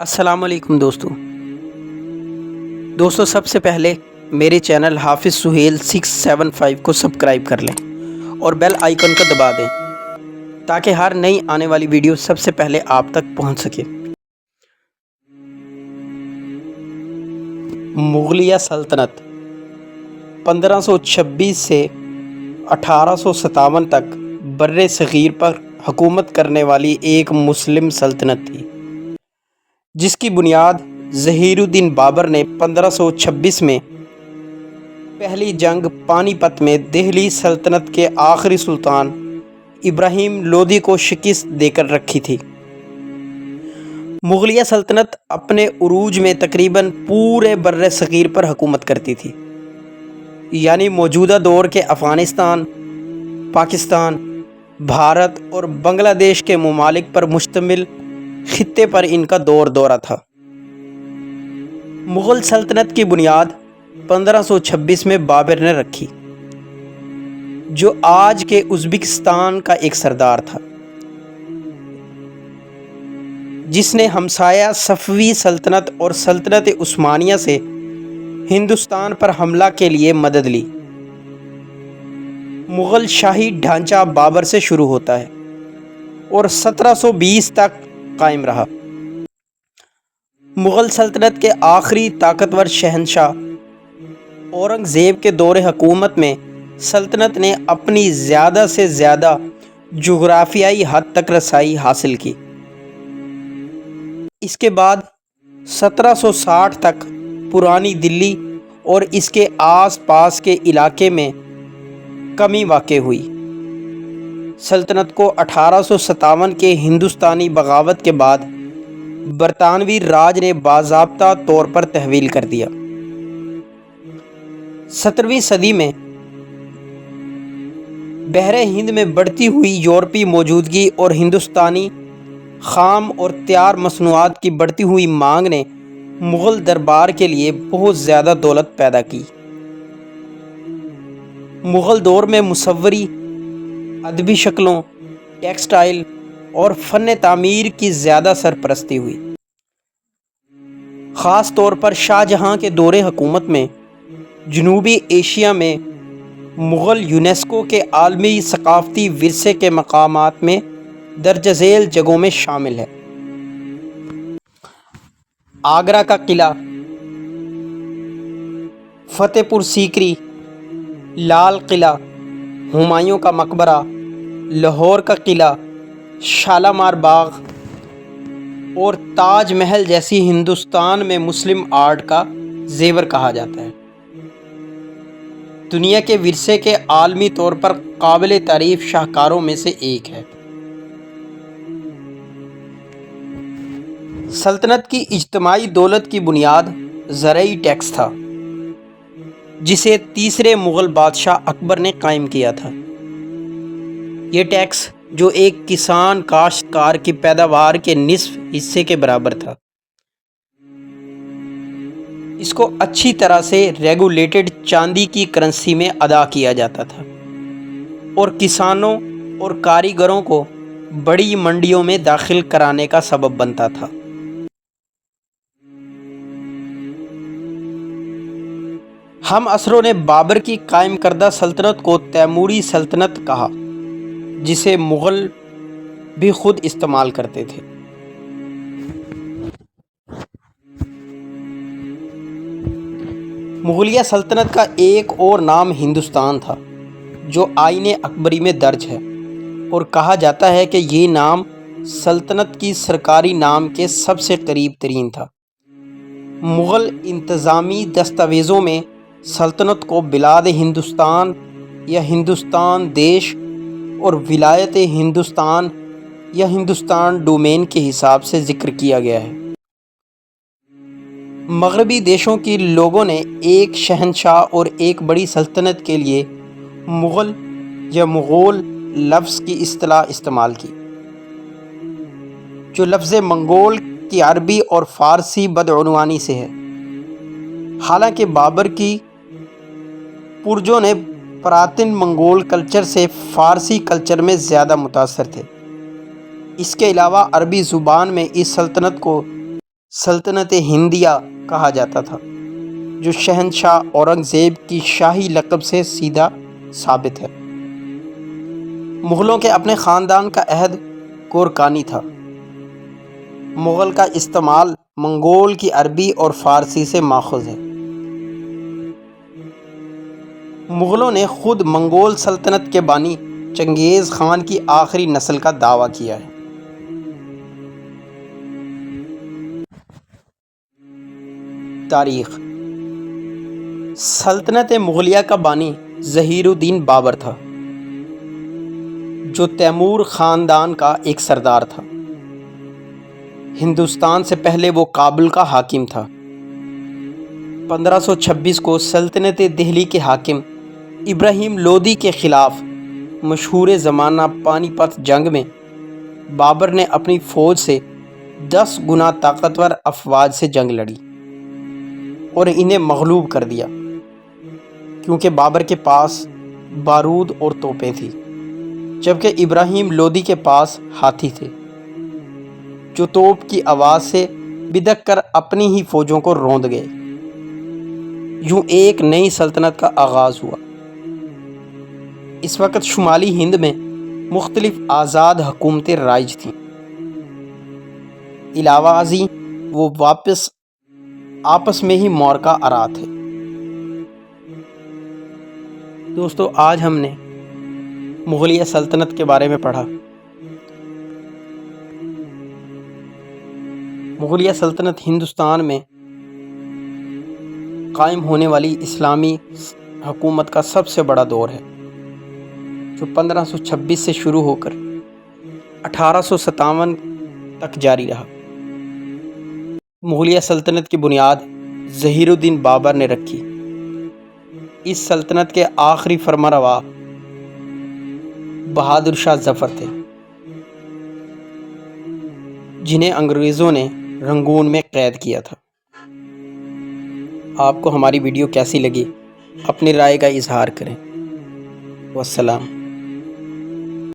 السلام علیکم دوستو سب سے پہلے میرے چینل حافظ سہیل 675 کو سبسکرائب کر لیں اور بیل آئیکن کو دبا دیں تاکہ ہر نئی آنے والی ویڈیو سب سے پہلے آپ تک پہنچ سکے۔ مغلیہ سلطنت 1526 سے 1857 تک بر صغیر پر حکومت کرنے والی ایک مسلم سلطنت تھی، جس کی بنیاد ظہیر الدین بابر نے 1526 میں پہلی جنگ پانی پت میں دہلی سلطنت کے آخری سلطان ابراہیم لودھی کو شکست دے کر رکھی تھی۔ مغلیہ سلطنت اپنے عروج میں تقریباً پورے بر صغیر پر حکومت کرتی تھی، یعنی موجودہ دور کے افغانستان، پاکستان، بھارت اور بنگلہ دیش کے ممالک پر مشتمل خطے پر ان کا دورہ تھا۔ مغل سلطنت کی بنیاد 1526 میں بابر نے رکھی، جو آج کے ازبکستان کا ایک سردار تھا، جس نے ہمسایہ صفوی سلطنت اور سلطنت عثمانیہ سے ہندوستان پر حملہ کے لیے مدد لی۔ مغل شاہی ڈھانچہ بابر سے شروع ہوتا ہے اور 1720 تک قائم رہا۔ مغل سلطنت کے آخری طاقتور شہنشاہ اورنگ زیب کے دور حکومت میں سلطنت نے اپنی زیادہ سے زیادہ جغرافیائی حد تک رسائی حاصل کی۔ اس کے بعد 1760 تک پرانی دلی اور اس کے آس پاس کے علاقے میں کمی واقع ہوئی۔ سلطنت کو 1857 کے ہندوستانی بغاوت کے بعد برطانوی راج نے باضابطہ طور پر تحویل کر دیا۔ 17ویں صدی میں بحر ہند میں بڑھتی ہوئی یورپی موجودگی اور ہندوستانی خام اور تیار مصنوعات کی بڑھتی ہوئی مانگ نے مغل دربار کے لیے بہت زیادہ دولت پیدا کی۔ مغل دور میں مصوری، ادبی شکلوں، ٹیکسٹائل اور فن تعمیر کی زیادہ سرپرستی ہوئی۔ خاص طور پر شاہ جہاں کے دور حکومت میں جنوبی ایشیا میں مغل یونیسکو کے عالمی ثقافتی ورثے کے مقامات میں درج ذیل جگہوں میں شامل ہے۔ آگرہ کا قلعہ، فتح پور سیکری، لال قلعہ، ہمایوں کا مقبرہ، لاہور کا قلعہ، شالامار باغ اور تاج محل جیسی ہندوستان میں مسلم آرٹ کا زیور کہا جاتا ہے۔ دنیا کے ورثے کے عالمی طور پر قابل تعریف شاہکاروں میں سے ایک ہے۔ سلطنت کی اجتماعی دولت کی بنیاد زرعی ٹیکس تھا، جسے تیسرے مغل بادشاہ اکبر نے قائم کیا تھا۔ یہ ٹیکس، جو ایک کسان کاشتکار کی پیداوار کے نصف حصے کے برابر تھا، اس کو اچھی طرح سے ریگولیٹڈ چاندی کی کرنسی میں ادا کیا جاتا تھا اور کسانوں اور کاریگروں کو بڑی منڈیوں میں داخل کرانے کا سبب بنتا تھا۔ ہم عصروں نے بابر کی قائم کردہ سلطنت کو تیموری سلطنت کہا، جسے مغل بھی خود استعمال کرتے تھے۔ مغلیہ سلطنت کا ایک اور نام ہندوستان تھا، جو آئین اکبری میں درج ہے، اور کہا جاتا ہے کہ یہ نام سلطنت کی سرکاری نام کے سب سے قریب ترین تھا۔ مغل انتظامی دستاویزوں میں سلطنت کو بلاد ہندوستان یا ہندوستان دیش اور ولایت ہندوستان یا ہندوستان ڈومین کے حساب سے ذکر کیا گیا ہے۔ مغربی دیشوں کے لوگوں نے ایک شہنشاہ اور ایک بڑی سلطنت کے لیے مغل یا مغول لفظ کی اصطلاح استعمال کی، جو لفظ منگول کی عربی اور فارسی بدعنوانی سے ہے۔ حالانکہ بابر کی پرجوں نے پراتن منگول کلچر سے فارسی کلچر میں زیادہ متاثر تھے۔ اس کے علاوہ عربی زبان میں اس سلطنت کو سلطنت ہندیہ کہا جاتا تھا، جو شہنشاہ اورنگزیب کی شاہی لقب سے سیدھا ثابت ہے۔ مغلوں کے اپنے خاندان کا عہد گورکانی تھا۔ مغل کا استعمال منگول کی عربی اور فارسی سے ماخوذ ہے۔ مغلوں نے خود منگول سلطنت کے بانی چنگیز خان کی آخری نسل کا دعویٰ کیا ہے۔ تاریخ: سلطنت مغلیہ کا بانی ظہیر الدین بابر تھا، جو تیمور خاندان کا ایک سردار تھا۔ ہندوستان سے پہلے وہ کابل کا حاکم تھا۔ 1526 کو سلطنت دہلی کے حاکم ابراہیم لودھی کے خلاف مشہور زمانہ پانی پت جنگ میں بابر نے اپنی فوج سے 10 گنا طاقتور افواج سے جنگ لڑی اور انہیں مغلوب کر دیا، کیونکہ بابر کے پاس بارود اور توپیں تھیں، جبکہ ابراہیم لودھی کے پاس ہاتھی تھے، جو توپ کی آواز سے بدک کر اپنی ہی فوجوں کو روند گئے۔ یوں ایک نئی سلطنت کا آغاز ہوا۔ اس وقت شمالی ہند میں مختلف آزاد حکومتیں رائج تھیں۔ علاوہ ازیں وہ آپس میں ہی معرکہ آرا تھے۔ دوستو، آج ہم نے مغلیہ سلطنت کے بارے میں پڑھا۔ مغلیہ سلطنت ہندوستان میں قائم ہونے والی اسلامی حکومت کا سب سے بڑا دور ہے، جو 1526 سے شروع ہو کر 1857 تک جاری رہا۔ مغلیہ سلطنت کی بنیاد ظہیر الدین بابر نے رکھی۔ اس سلطنت کے آخری فرمانروا بہادر شاہ ظفر تھے، جنہیں انگریزوں نے رنگون میں قید کیا تھا۔ آپ کو ہماری ویڈیو کیسی لگی؟ اپنی رائے کا اظہار کریں۔ والسلام۔